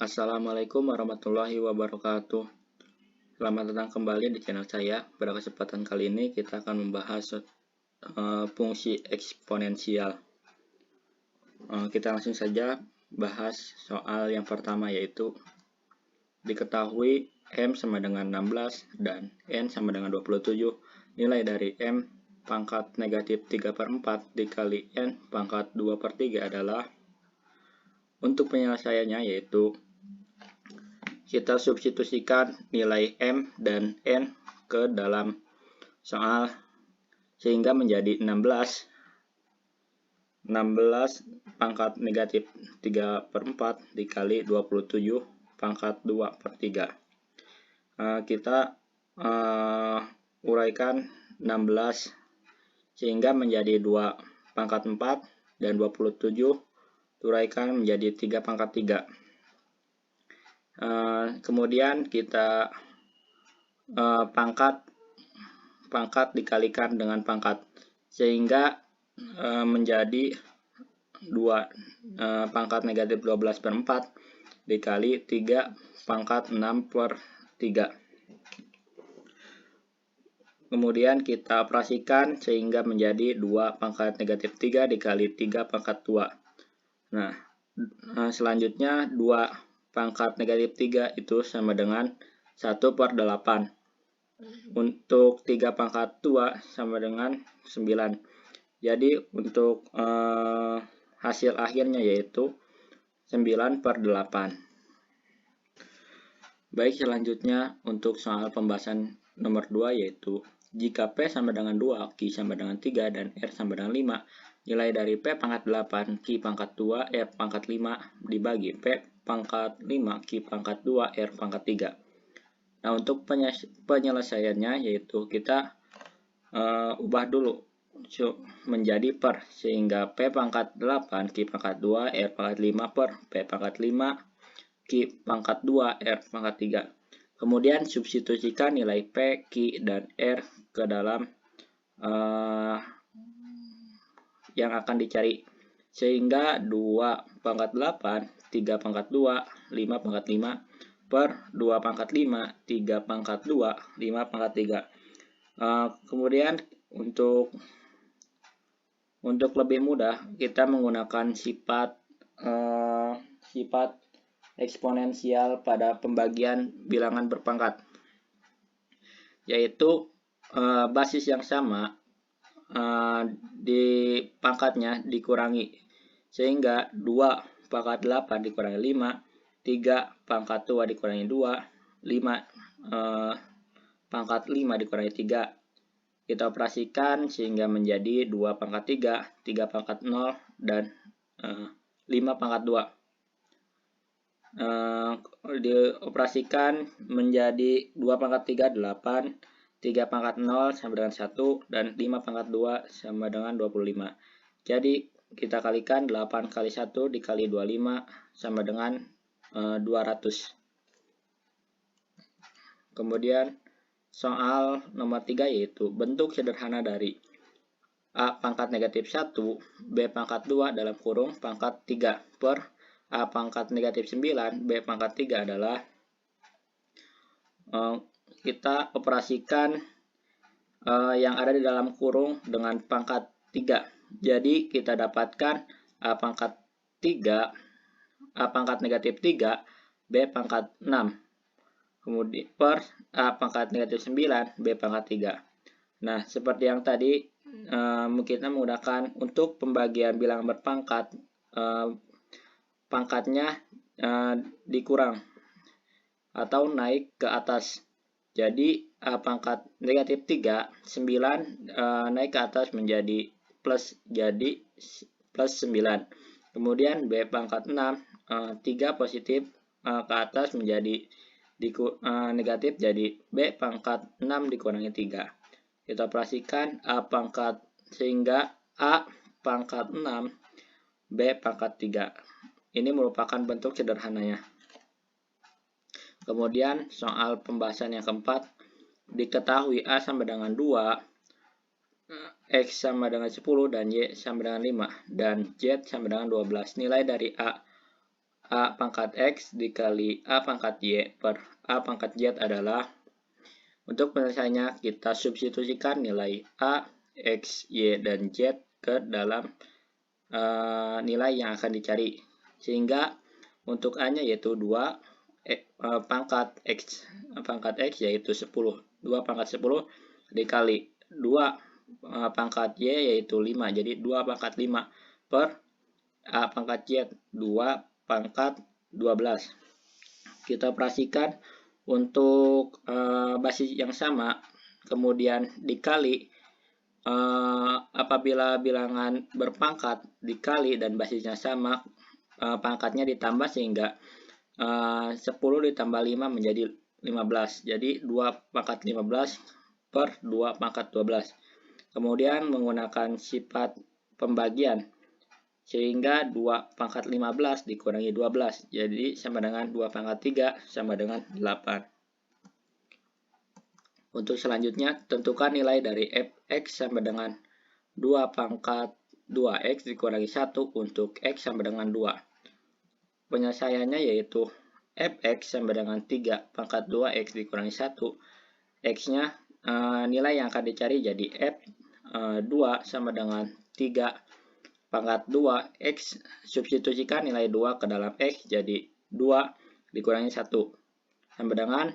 Assalamualaikum warahmatullahi wabarakatuh. Selamat datang kembali di channel saya. Pada kesempatan kali ini kita akan membahas fungsi eksponensial. Kita langsung saja bahas soal yang pertama, yaitu diketahui M sama dengan 16 dan N sama dengan 27. Nilai dari M pangkat negatif 3/4 dikali N pangkat 2/3 adalah. Untuk penyelesaiannya yaitu kita substitusikan nilai M dan N ke dalam soal sehingga menjadi 16 pangkat negatif 3/4 dikali 27 pangkat 2/3. Kita uraikan 16 sehingga menjadi 2 pangkat 4 dan 27 uraikan menjadi 3 pangkat 3. Kemudian kita pangkat dikalikan dengan pangkat sehingga menjadi 2 pangkat negatif 12/4 dikali 3 pangkat 6/3. Kemudian kita operasikan sehingga menjadi 2 pangkat negatif 3 dikali 3 pangkat 2. Nah, selanjutnya 2 pangkat negatif 3 itu sama dengan 1/8. Untuk 3 pangkat 2 sama dengan 9. Jadi untuk hasil akhirnya yaitu 9/8. Baik, selanjutnya untuk soal pembahasan nomor 2 yaitu jika P sama dengan 2, Q sama dengan 3, dan R sama dengan 5, nilai dari P pangkat 8, Q pangkat 2, R pangkat 5 dibagi P pangkat 5, Q pangkat 2, R pangkat 3. Nah, untuk penyelesaiannya yaitu kita ubah dulu menjadi per, sehingga P pangkat 8, Q pangkat 2, R pangkat 5 per P pangkat 5, Q pangkat 2, R pangkat 3. Kemudian substitusikan nilai P, Q, dan R ke dalam yang akan dicari, sehingga 2 pangkat 8, 3 pangkat 2, 5 pangkat 5 per 2 pangkat 5, 3 pangkat 2, 5 pangkat 3. Kemudian untuk lebih mudah kita menggunakan sifat eksponensial pada pembagian bilangan berpangkat, yaitu basis yang sama di pangkatnya dikurangi, sehingga 2 pangkat 8 dikurangi 5, 3 pangkat 2 dikurangi 2, 5 pangkat 5 dikurangi 3. Kita operasikan sehingga menjadi 2 pangkat 3, 3 pangkat 0, dan 5 pangkat 2. Dioperasikan menjadi 2 pangkat 3, 8, 3 pangkat 0 sama dengan 1, dan 5 pangkat 2 sama dengan 25. Jadi kita kalikan 8 kali 1 dikali 25 sama dengan 200. Kemudian soal nomor 3 yaitu bentuk sederhana dari A pangkat negatif 1, B pangkat 2 dalam kurung pangkat 3 per A pangkat negatif 9, B pangkat 3 adalah. Kita operasikan yang ada di dalam kurung dengan pangkat 3. Jadi kita dapatkan A pangkat 3, A pangkat negatif 3, B pangkat 6. Kemudian per A pangkat negatif 9, B pangkat 3. Nah, seperti yang tadi, kita menggunakan untuk pembagian bilangan berpangkat, pangkatnya dikurang atau naik ke atas. Jadi A pangkat negatif 3, 9 naik ke atas menjadi plus, jadi plus 9. Kemudian B pangkat 6, 3 positif ke atas menjadi negatif, jadi B pangkat 6 dikurangi 3. Kita operasikan A pangkat sehingga A pangkat 6, B pangkat 3. Ini merupakan bentuk sederhananya. Kemudian soal pembahasan yang keempat, diketahui A sama dengan 2, X sama dengan 10, dan Y sama dengan 5, dan Z sama dengan 12. Nilai dari A A pangkat X dikali A pangkat Y per A pangkat Z adalah, untuk penyelesaiannya kita substitusikan nilai A, X, Y, dan Z ke dalam nilai yang akan dicari. Sehingga untuk A-nya yaitu 2, pangkat X yaitu 10. 2 pangkat 10 dikali 2 pangkat Y yaitu 5. Jadi 2 pangkat 5 per A pangkat Z 2 pangkat 12. Kita operasikan untuk basis yang sama, kemudian dikali apabila bilangan berpangkat dikali dan basisnya sama, pangkatnya ditambah sehingga 10 ditambah 5 menjadi 15. Jadi 2 pangkat 15 per 2 pangkat 12. Kemudian menggunakan sifat pembagian, sehingga 2 pangkat 15 dikurangi 12. Jadi sama dengan 2 pangkat 3 sama dengan 8. Untuk selanjutnya, tentukan nilai dari fx sama dengan 2 pangkat 2x dikurangi 1 untuk x sama dengan 2. Penyelesaiannya yaitu fx sama dengan 3 pangkat 2x dikurangi 1. X-nya nilai yang akan dicari jadi f2 sama dengan 3 pangkat 2x. Substitusikan nilai 2 ke dalam x jadi 2 dikurangi 1 sama dengan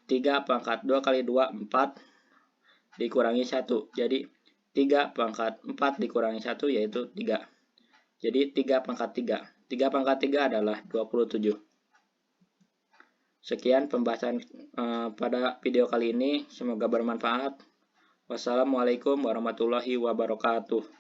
3 pangkat 2 kali 2, 4 dikurangi 1. Jadi 3 pangkat 4 dikurangi 1 yaitu 3. Jadi 3 pangkat 3. 3 pangkat 3 adalah 27. Sekian pembahasan pada video kali ini. Semoga bermanfaat. Wassalamualaikum warahmatullahi wabarakatuh.